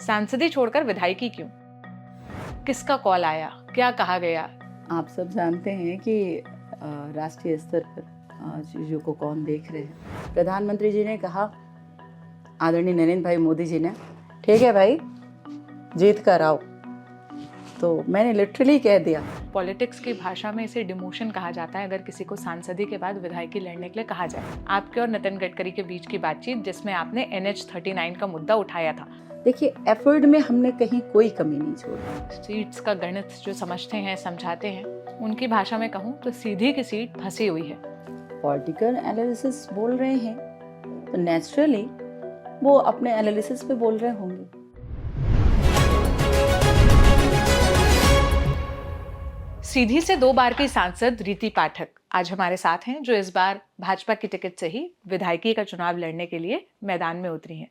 सांसदी छोड़कर विधायकी क्यों? किसका कॉल आया? क्या कहा गया? आप सब जानते हैं कि राष्ट्रीय स्तर पर चीज़ों को कौन देख रहे हैं। प्रधानमंत्री जी ने कहा, आदरणीय नरेंद्र भाई मोदी जी ने, ठीक है भाई, जीत कर आओ। तो मैंने लिटरली कह दिया। पॉलिटिक्स की भाषा में इसे डिमोशन कहा जाता है अगर किसी को सांसदी के बाद विधायकी लड़ने के लिए कहा जाए। आपके और नितिन गडकरी के बीच की बातचीत जिसमें आपने NH-39 का मुद्दा उठाया था। देखिए, एफर्ट में हमने कहीं कोई कमी नहीं छोड़ी। सीट्स का गणित जो समझते हैं, समझाते हैं, उनकी भाषा में कहूँ तो सीधी की सीट फंसी हुई है। पॉलिटिकल एनालिसिस बोल रहे हैं तो नेचुरली वो अपने एनालिसिस पे बोल रहे होंगे। सीधी से 2 बार की सांसद रीति पाठक आज हमारे साथ हैं, जो इस बार भाजपा की टिकट से ही विधायकी का चुनाव लड़ने के लिए मैदान में उतरी हैं।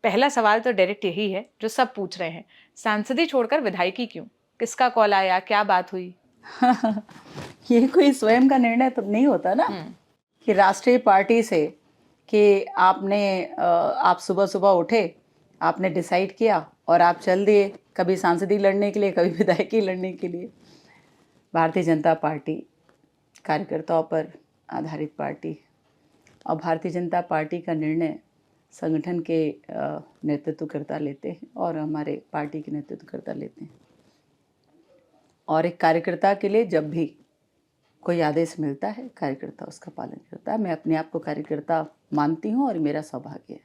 पहला सवाल तो डायरेक्ट यही है जो सब पूछ रहे हैं, सांसदी छोड़कर विधायकी क्यों? किसका कॉल आया? क्या बात हुई? ये कोई स्वयं का निर्णय तो नहीं होता ना कि राष्ट्रीय पार्टी से कि आप सुबह सुबह उठे, आपने डिसाइड किया और आप चल दिए, कभी सांसदी लड़ने के लिए, कभी विधायकी लड़ने के लिए। भारतीय जनता पार्टी कार्यकर्ताओं पर आधारित पार्टी, और भारतीय जनता पार्टी का निर्णय संगठन के नेतृत्वकर्ता लेते हैं और हमारे पार्टी के नेतृत्वकर्ता लेते हैं। और एक कार्यकर्ता के लिए जब भी कोई आदेश मिलता है, कार्यकर्ता उसका पालन करता है। मैं अपने आप को कार्यकर्ता मानती हूँ और मेरा सौभाग्य है।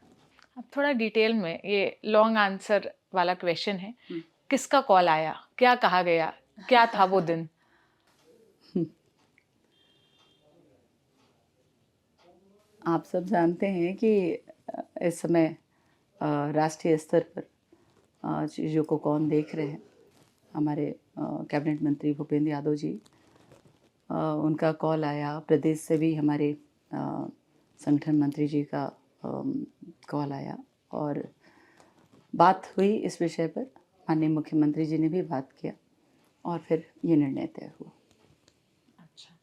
अब थोड़ा डिटेल में, ये लॉन्ग आंसर वाला क्वेश्चन है, किसका कॉल आया? क्या कहा गया? क्या था वो दिन? आप सब जानते हैं कि इस समय राष्ट्रीय स्तर पर चीज़ों को कौन देख रहे हैं। हमारे कैबिनेट मंत्री भूपेंद्र यादव जी, उनका कॉल आया। प्रदेश से भी हमारे संगठन मंत्री जी का कॉल आया और बात हुई इस विषय पर। माननीय मुख्यमंत्री जी ने भी बात किया और फिर ये निर्णय तय हुआ। अच्छा,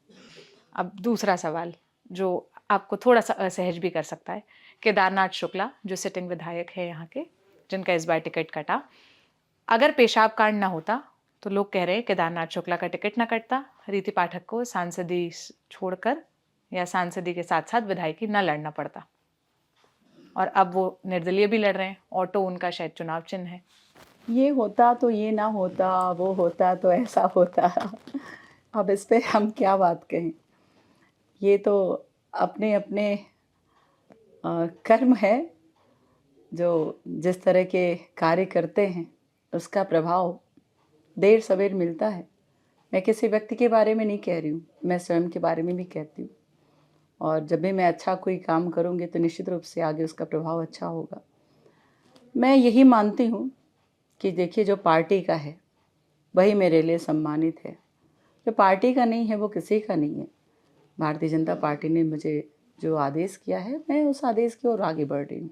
अब दूसरा सवाल जो आपको थोड़ा सा असहज भी कर सकता है। केदारनाथ शुक्ला जो सिटिंग विधायक है यहाँ के, जिनका इस बार टिकट कटा, अगर पेशाब कांड ना होता तो लोग कह रहे हैं केदारनाथ शुक्ला का टिकट ना कटता, रीति पाठक को सांसदी छोड़कर या सांसदी के साथ साथ विधायकी ना लड़ना पड़ता। और अब वो निर्दलीय भी लड़ रहे हैं, ऑटो उनका शायद चुनाव चिन्ह है। ये होता तो ये ना होता, वो होता तो ऐसा होता। अब इस पे हम क्या बात कहें। ये तो अपने अपने कर्म है, जो जिस तरह के कार्य करते हैं उसका प्रभाव देर सवेर मिलता है। मैं किसी व्यक्ति के बारे में नहीं कह रही हूँ, मैं स्वयं के बारे में भी कहती हूँ। और जब भी मैं अच्छा कोई काम करूँगी तो निश्चित रूप से आगे उसका प्रभाव अच्छा होगा। मैं यही मानती हूँ कि देखिए, जो पार्टी का है वही मेरे लिए सम्मानित है, जो पार्टी का नहीं है वो किसी का नहीं है। भारतीय जनता पार्टी ने मुझे जो आदेश किया है, मैं उस आदेश की ओर आगे बढ़ रही हूँ।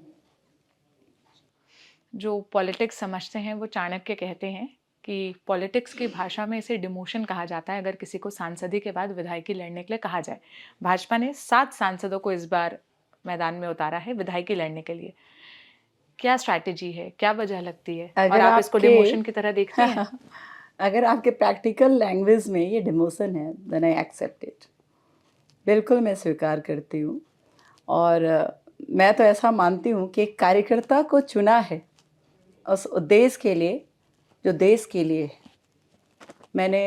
जो पॉलिटिक्स समझते हैं वो चाणक्य कहते हैं कि पॉलिटिक्स की भाषा में इसे डिमोशन कहा जाता है अगर किसी को सांसदी के बाद विधायकी लड़ने के लिए कहा जाए। भाजपा ने 7 सांसदों को इस बार मैदान में उतारा है विधायकी लड़ने के लिए। क्या स्ट्रैटेजी है? क्या वजह लगती है? और आप इसको डिमोशन की तरह देखते हैं? अगर आपके प्रैक्टिकल लैंग्वेज में ये डिमोशन है, देन आई एक्सेप्ट इट। बिल्कुल मैं स्वीकार करती हूँ। और मैं तो ऐसा मानती हूँ कि एक कार्यकर्ता को चुना है उस उद्देश्य के लिए जो देश के लिए है। मैंने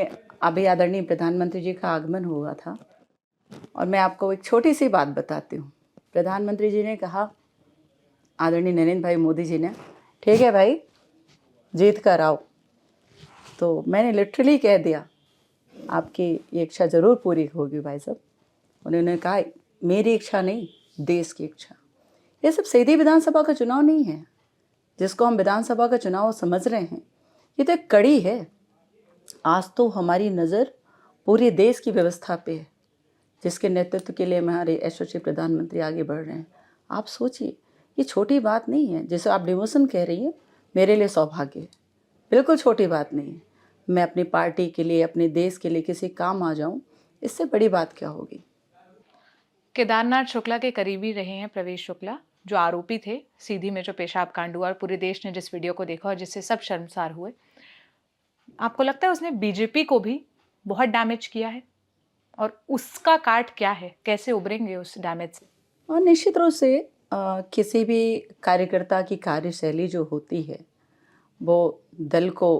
अभी आदरणीय प्रधानमंत्री जी का आगमन हुआ था और मैं आपको एक छोटी सी बात बताती हूँ। प्रधानमंत्री जी ने कहा, आदरणीय नरेंद्र भाई मोदी जी ने, ठीक है भाई, जीत कर आओ। तो मैंने लिटरली कह दिया, आपकी ये इच्छा ज़रूर पूरी होगी भाई साहब। उन्होंने कहा, मेरी इच्छा नहीं, देश की इच्छा। ये सब सीधी विधानसभा का चुनाव नहीं है जिसको हम विधानसभा का चुनाव समझ रहे हैं। ये तो एक कड़ी है। आज तो हमारी नज़र पूरे देश की व्यवस्था पे है, जिसके नेतृत्व के लिए हमारे यशस्वी प्रधानमंत्री आगे बढ़ रहे हैं। आप सोचिए, ये छोटी बात नहीं है। जैसे आप डिमोशन कह रही हैं, मेरे लिए सौभाग्य है, बिल्कुल छोटी बात नहीं है। मैं अपनी पार्टी के लिए, अपने देश के लिए किसी काम आ जाऊं, इससे बड़ी बात क्या होगी। केदारनाथ शुक्ला के करीबी रहे हैं प्रवेश शुक्ला, जो आरोपी थे सीधी में जो पेशाब कांड हुआ और पूरे देश ने जिस वीडियो को देखा और जिससे सब शर्मसार हुए, आपको लगता है उसने बीजेपी को भी बहुत डैमेज किया है? और उसका काट क्या है, कैसे उभरेंगे उस डैमेज से? और निश्चित रूप से किसी भी कार्यकर्ता की कार्यशैली जो होती है वो दल को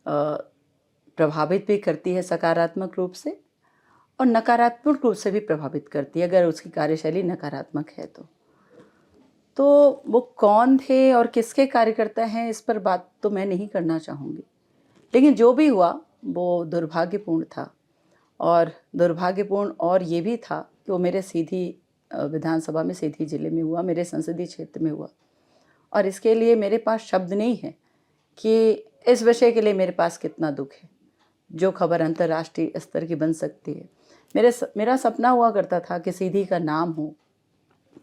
प्रभावित भी करती है सकारात्मक रूप से, और नकारात्मक रूप से भी प्रभावित करती है अगर उसकी कार्यशैली नकारात्मक है तो वो कौन थे और किसके कार्यकर्ता हैं इस पर बात तो मैं नहीं करना चाहूँगी, लेकिन जो भी हुआ वो दुर्भाग्यपूर्ण था। और दुर्भाग्यपूर्ण और ये भी था कि वो मेरे सीधी विधानसभा में, सीधी जिले में हुआ, मेरे संसदीय क्षेत्र में हुआ, और इसके लिए मेरे पास शब्द नहीं है कि इस विषय के लिए मेरे पास कितना दुख है। जो खबर अंतर्राष्ट्रीय स्तर की बन सकती है, मेरा सपना हुआ करता था कि सीधी का नाम हो,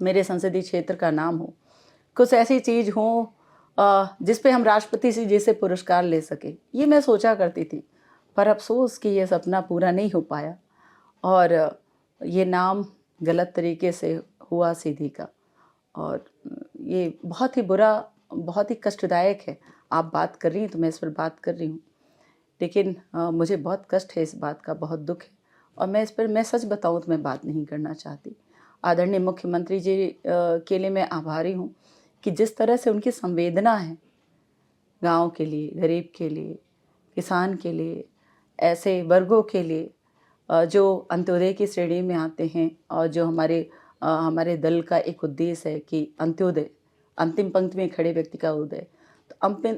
मेरे संसदीय क्षेत्र का नाम हो, कुछ ऐसी चीज़ हो जिस पे हम राष्ट्रपति जी से पुरस्कार ले सके, ये मैं सोचा करती थी। पर अफसोस कि ये सपना पूरा नहीं हो पाया और ये नाम गलत तरीके से हुआ सीधी का, और ये बहुत ही बुरा, बहुत ही कष्टदायक है। आप बात कर रही हैं तो मैं इस पर बात कर रही हूँ, लेकिन मुझे बहुत कष्ट है इस बात का, बहुत दुख है, और मैं इस पर, मैं सच बताऊँ तो मैं बात नहीं करना चाहती। आदरणीय मुख्यमंत्री जी के लिए मैं आभारी हूँ कि जिस तरह से उनकी संवेदना है गांव के लिए, गरीब के लिए, किसान के लिए, ऐसे वर्गों के लिए जो अंत्योदय की श्रेणी में आते हैं, और जो हमारे दल का एक उद्देश्य है कि अंत्योदय, अंतिम पंक्ति में खड़े व्यक्ति का उदय। तो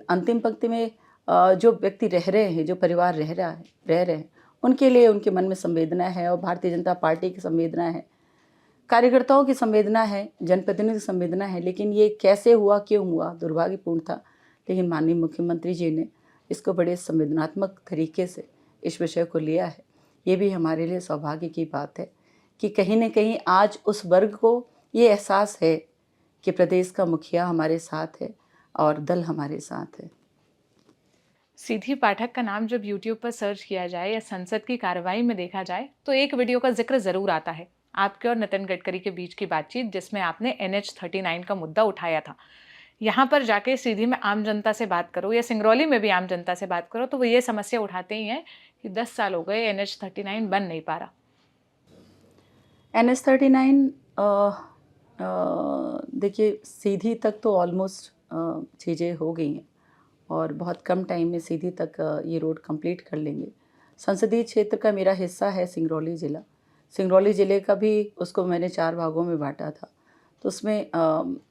अंतिम पंक्ति में जो व्यक्ति रह रहे हैं, जो परिवार रह रहे हैं, उनके लिए उनके मन में संवेदना है, और भारतीय जनता पार्टी की संवेदना है, कार्यकर्ताओं की संवेदना है, जनप्रतिनिधि की संवेदना है। लेकिन ये कैसे हुआ, क्यों हुआ, दुर्भाग्यपूर्ण था। लेकिन माननीय मुख्यमंत्री जी ने इसको बड़े संवेदनात्मक तरीके से इस विषय को लिया है। ये भी हमारे लिए सौभाग्य की बात है कि कहीं न कहीं आज उस वर्ग को ये एहसास है कि प्रदेश का मुखिया हमारे साथ है और दल हमारे साथ है। सीधी पाठक का नाम जब YouTube पर सर्च किया जाए या संसद की कार्रवाई में देखा जाए तो एक वीडियो का जिक्र जरूर आता है, आपके और नितिन गडकरी के बीच की बातचीत, जिसमें आपने NH-39 का मुद्दा उठाया था। यहाँ पर जाके सीधी में आम जनता से बात करो या सिंगरौली में भी आम जनता से बात करो तो वो ये समस्या उठाते ही हैं कि 10 साल हो गए NH-39 बन नहीं पा रहा। NH-39 देखिए, सीधी तक तो ऑलमोस्ट चीज़ें हो गई हैं और बहुत कम टाइम में सीधी तक ये रोड कंप्लीट कर लेंगे। संसदीय क्षेत्र का मेरा हिस्सा है सिंगरौली ज़िला। सिंगरौली ज़िले का भी, उसको मैंने 4 भागों में बांटा था, तो उसमें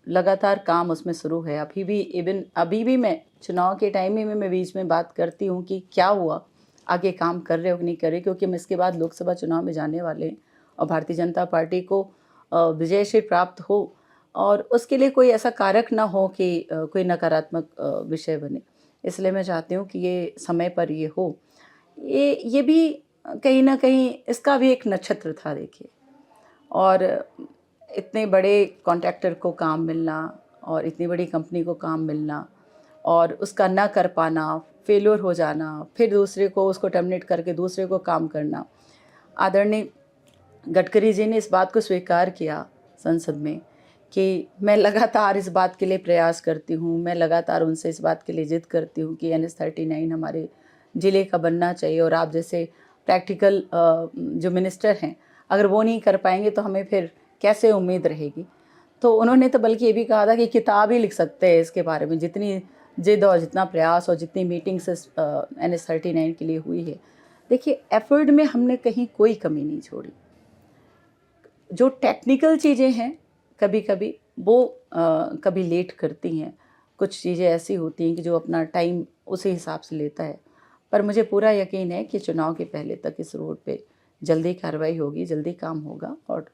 लगातार काम उसमें शुरू है। अभी भी मैं चुनाव के टाइम में मैं बीच में बात करती हूँ कि क्या हुआ, आगे काम कर रहे हो कि नहीं कर रहे, क्योंकि हम इसके बाद लोकसभा चुनाव में जाने वाले हैं और भारतीय जनता पार्टी को विजय श्री प्राप्त हो, और उसके लिए कोई ऐसा कारक ना हो कि कोई नकारात्मक विषय बने। इसलिए मैं चाहती हूँ कि ये समय पर ये हो। ये भी कहीं ना कहीं इसका भी एक नक्षत्र था देखिए, और इतने बड़े कॉन्ट्रैक्टर को काम मिलना और इतनी बड़ी कंपनी को काम मिलना और उसका ना कर पाना, फेल्योर हो जाना, फिर दूसरे को उसको टर्मिनेट करके दूसरे को काम करना। आदरणीय गडकरी जी ने इस बात को स्वीकार किया संसद में कि मैं लगातार इस बात के लिए प्रयास करती हूँ, मैं लगातार उनसे इस बात के लिए जिद करती हूँ कि NH-39 हमारे ज़िले का बनना चाहिए, और आप जैसे प्रैक्टिकल जो मिनिस्टर हैं, अगर वो नहीं कर पाएंगे तो हमें फिर कैसे उम्मीद रहेगी। तो उन्होंने तो बल्कि ये भी कहा था कि किताब ही लिख सकते हैं इसके बारे में, जितनी जिद और जितना प्रयास और जितनी मीटिंग्स NH-39 के लिए हुई है। देखिए, एफर्ट में हमने कहीं कोई कमी नहीं छोड़ी। जो टेक्निकल चीज़ें हैं कभी कभी वो कभी लेट करती हैं, कुछ चीज़ें ऐसी होती हैं कि जो अपना टाइम उसी हिसाब से लेता है, पर मुझे पूरा यकीन है कि चुनाव के पहले तक इस रोड पे जल्दी कार्रवाई होगी, जल्दी काम होगा और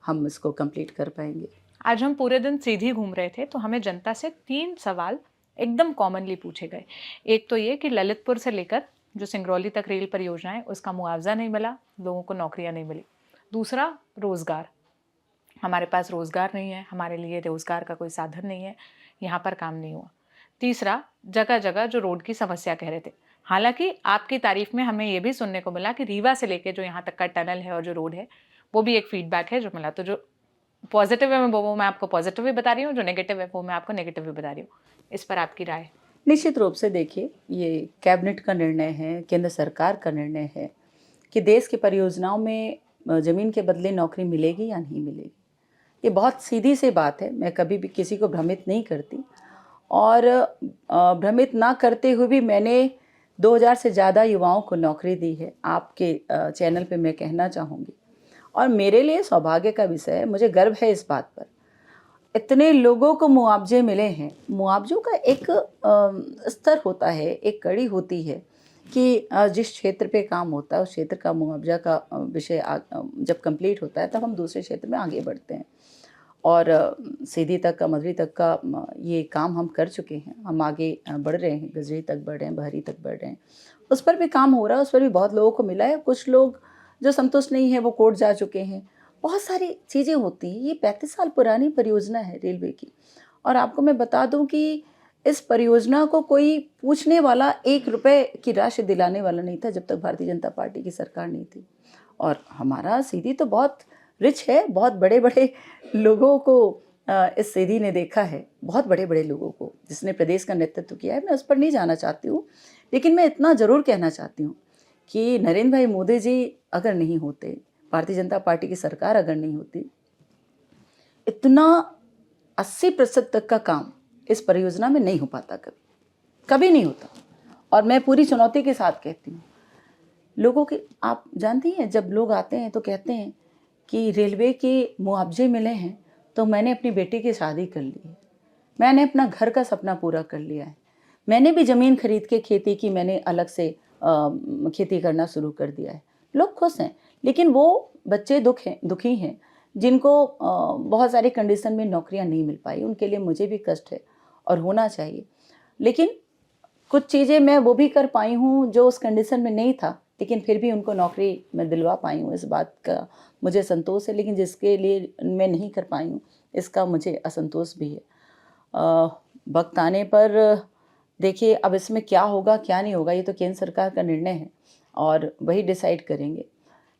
हम इसको कंप्लीट कर पाएंगे। आज हम पूरे दिन सीधी घूम रहे थे तो हमें जनता से 3 सवाल एकदम कॉमनली पूछे गए। एक तो ये कि ललितपुर से लेकर जो सिंगरौली तक रेल परियोजना है उसका मुआवजा नहीं मिला, लोगों को नौकरियां नहीं मिली। दूसरा, रोज़गार, हमारे पास रोज़गार नहीं है, हमारे लिए रोज़गार का कोई साधन नहीं है, यहाँ पर काम नहीं हुआ। तीसरा, जगह जगह जो रोड की समस्या कह रहे थे, हालांकि आपकी तारीफ में हमें ये भी सुनने को मिला कि रीवा से लेके जो यहाँ तक का टनल है और जो रोड है वो भी एक फीडबैक है जो मिला। तो जो पॉजिटिव है वो मैं आपको पॉजिटिव भी बता रही हूँ, जो नेगेटिव है वो मैं आपको नेगेटिव भी बता रही हूँ। इस पर आपकी राय? निश्चित रूप से देखिए, ये कैबिनेट का निर्णय है, केंद्र सरकार का निर्णय है कि देश की परियोजनाओं में ज़मीन के बदले नौकरी मिलेगी या नहीं मिलेगी। ये बहुत सीधी सी बात है, मैं कभी भी किसी को भ्रमित नहीं करती, और भ्रमित ना करते हुए भी मैंने 2000 से ज़्यादा युवाओं को नौकरी दी है, आपके चैनल पे मैं कहना चाहूँगी। और मेरे लिए सौभाग्य का विषय है, मुझे गर्व है इस बात पर। इतने लोगों को मुआवजे मिले हैं। मुआवजों का एक स्तर होता है, एक कड़ी होती है कि जिस क्षेत्र पे काम होता है उस क्षेत्र का मुआवजा का विषय जब कंप्लीट होता है तब हम दूसरे क्षेत्र में आगे बढ़ते हैं। और सीधी तक का, मधुरी तक का ये काम हम कर चुके हैं। हम आगे बढ़ रहे हैं, गजरी तक बढ़ रहे हैं, बहरी तक बढ़ रहे हैं। उस पर भी काम हो रहा है, उस पर भी बहुत लोगों को मिला है। कुछ लोग जो संतुष्ट नहीं है वो कोर्ट जा चुके हैं। बहुत सारी चीज़ें होती हैं। ये 35 साल पुरानी परियोजना है रेलवे की, और आपको मैं बता दूं कि इस परियोजना को कोई पूछने वाला, 1 रुपए की राशि दिलाने वाला नहीं था जब तक भारतीय जनता पार्टी की सरकार नहीं थी। और हमारा सीधी तो बहुत रिच है, बहुत बड़े बड़े लोगों को इस सीधी ने देखा है, बहुत बड़े बड़े लोगों को, जिसने प्रदेश का नेतृत्व किया है। मैं उस पर नहीं जाना चाहती हूँ, लेकिन मैं इतना ज़रूर कहना चाहती हूँ कि नरेंद्र भाई मोदी जी अगर नहीं होते, भारतीय जनता पार्टी की सरकार अगर नहीं होती, इतना 80% तक का काम इस परियोजना में नहीं हो पाता, कभी नहीं होता। और मैं पूरी चुनौती के साथ कहती हूँ, लोगों के, आप जानती हैं जब लोग आते हैं तो कहते हैं कि रेलवे के मुआवजे मिले हैं तो मैंने अपनी बेटी की शादी कर ली है, मैंने अपना घर का सपना पूरा कर लिया है, मैंने भी ज़मीन खरीद के खेती की, मैंने अलग से खेती करना शुरू कर दिया है। लोग खुश हैं, लेकिन वो बच्चे दुखी हैं जिनको बहुत सारी कंडीशन में नौकरियां नहीं मिल पाई। उनके लिए मुझे भी कष्ट है और होना चाहिए, लेकिन कुछ चीज़ें मैं वो भी कर पाई हूँ जो उस कंडीशन में नहीं था, लेकिन फिर भी उनको नौकरी मैं दिलवा पाई हूँ, इस बात का मुझे संतोष है। लेकिन जिसके लिए मैं नहीं कर पाई हूँ, इसका मुझे असंतोष भी है। वक्त आने पर देखिए, अब इसमें क्या होगा क्या नहीं होगा ये तो केंद्र सरकार का निर्णय है और वही डिसाइड करेंगे।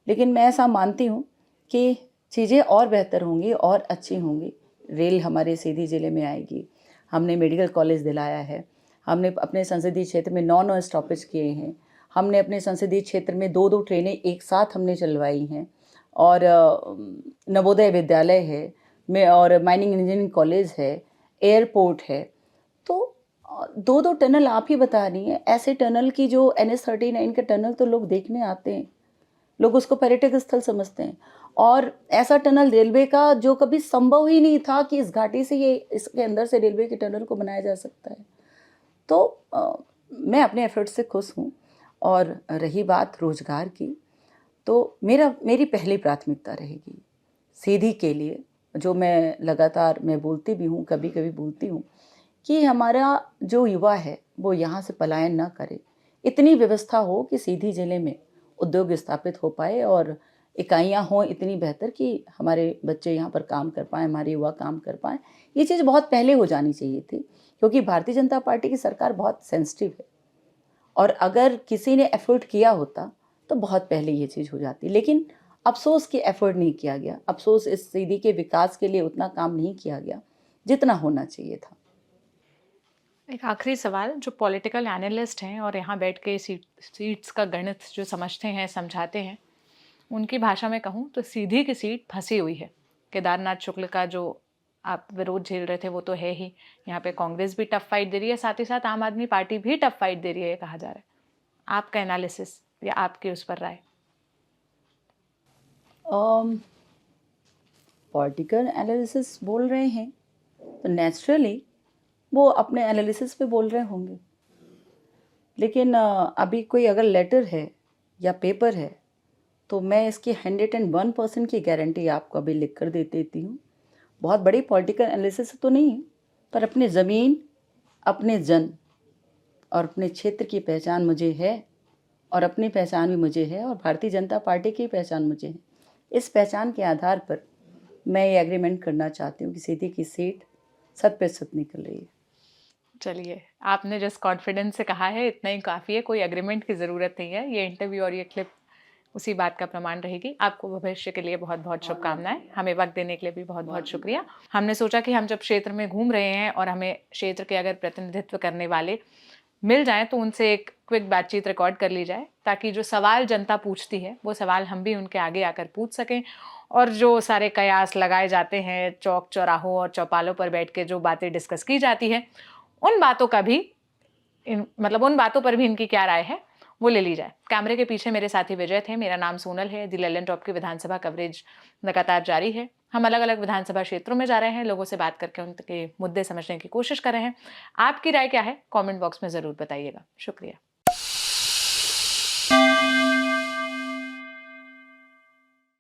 लेकिन मैं ऐसा मानती हूँ कि चीज़ें और बेहतर होंगी और अच्छी होंगी। रेल हमारे सीधी ज़िले में आएगी, हमने मेडिकल कॉलेज दिलाया है, हमने अपने संसदीय क्षेत्र में 9 स्टॉपेज किए हैं, हमने अपने संसदीय क्षेत्र में 2 ट्रेनें एक साथ हमने चलवाई हैं, और नवोदय विद्यालय है में, और माइनिंग इंजीनियरिंग कॉलेज है, एयरपोर्ट है। तो 2 टनल आप ही बता रही हैं, ऐसे टनल की जो NH39 का टनल तो लोग देखने आते हैं, लोग उसको पर्यटक स्थल समझते हैं। और ऐसा टनल रेलवे का जो कभी संभव ही नहीं था कि इस घाटी से ये, इसके अंदर से रेलवे के टनल को बनाया जा सकता है। तो मैं अपने एफर्ट से खुश हूँ। और रही बात रोजगार की, तो मेरी पहली प्राथमिकता रहेगी सीधी के लिए, जो मैं लगातार मैं बोलती भी हूँ, कभी कभी बोलती हूँ, कि हमारा जो युवा है वो यहाँ से पलायन ना करे। इतनी व्यवस्था हो कि सीधी जिले में उद्योग स्थापित हो पाए और इकाइयाँ हों इतनी बेहतर कि हमारे बच्चे यहाँ पर काम कर पाएँ, हमारे युवा काम कर पाएँ। ये चीज़ बहुत पहले हो जानी चाहिए थी, क्योंकि भारतीय जनता पार्टी की सरकार बहुत सेंसिटिव है, और अगर किसी ने एफर्ट किया होता तो बहुत पहले ये चीज़ हो जाती। लेकिन अफसोस कि एफर्ट नहीं किया गया, अफसोस इस सीधी के विकास के लिए उतना काम नहीं किया गया जितना होना चाहिए था। एक आखिरी सवाल, जो पॉलिटिकल एनालिस्ट हैं और यहाँ बैठ के सीट्स का गणित जो समझते हैं, समझाते हैं, उनकी भाषा में कहूँ तो सीधी की सीट फंसी हुई है। केदारनाथ शुक्ल का जो आप विरोध झेल रहे थे वो तो है ही, यहाँ पे कांग्रेस भी टफ फाइट दे रही है, साथ ही साथ आम आदमी पार्टी भी टफ फाइट दे रही है, कहा जा रहा है। आपका एनालिसिस या आपकी उस पर राय? पॉलिटिकल एनालिसिस बोल रहे हैं तो नेचुरली वो अपने एनालिसिस पे बोल रहे होंगे, लेकिन अभी कोई अगर लेटर है या पेपर है तो मैं इसकी 101% की गारंटी आपको अभी लिख कर दे देती हूँ। बहुत बड़ी पॉलिटिकल एनालिसिस तो नहीं है, पर अपने ज़मीन, अपने जन और अपने क्षेत्र की पहचान मुझे है, और अपनी पहचान भी मुझे है, और भारतीय जनता पार्टी की पहचान मुझे है। इस पहचान के आधार पर मैं ये एग्रीमेंट करना चाहती हूँ कि सीधी की सीट 100% निकल रही है। चलिए, आपने जिस कॉन्फिडेंस से कहा है इतना ही काफ़ी है, कोई एग्रीमेंट की ज़रूरत नहीं है। ये इंटरव्यू और ये क्लिप उसी बात का प्रमाण रहेगी। आपको भविष्य के लिए बहुत बहुत शुभकामनाएं। हमें वक्त देने के लिए भी बहुत बहुत शुक्रिया। हमने सोचा कि हम जब क्षेत्र में घूम रहे हैं और हमें क्षेत्र के अगर प्रतिनिधित्व करने वाले मिल जाएं तो उनसे एक क्विक बातचीत रिकॉर्ड कर ली जाए, ताकि जो सवाल जनता पूछती है वो सवाल हम भी उनके आगे आकर पूछ सकें। और जो सारे कयास लगाए जाते हैं, चौक चौराहों और चौपालों पर बैठ के जो बातें डिस्कस की जाती है, उन बातों का भी उन बातों पर भी इनकी क्या राय है वो ले ली जाए। कैमरे के पीछे मेरे साथी विजय थे। मेरा नाम सोनल है। दी लैलन टॉप की विधानसभा कवरेज लगातार जारी है। हम अलग अलग विधानसभा क्षेत्रों में जा रहे हैं, लोगों से बात करके उनके मुद्दे समझने की कोशिश कर रहे हैं। आपकी राय क्या है कमेंट बॉक्स में ज़रूर बताइएगा। शुक्रिया।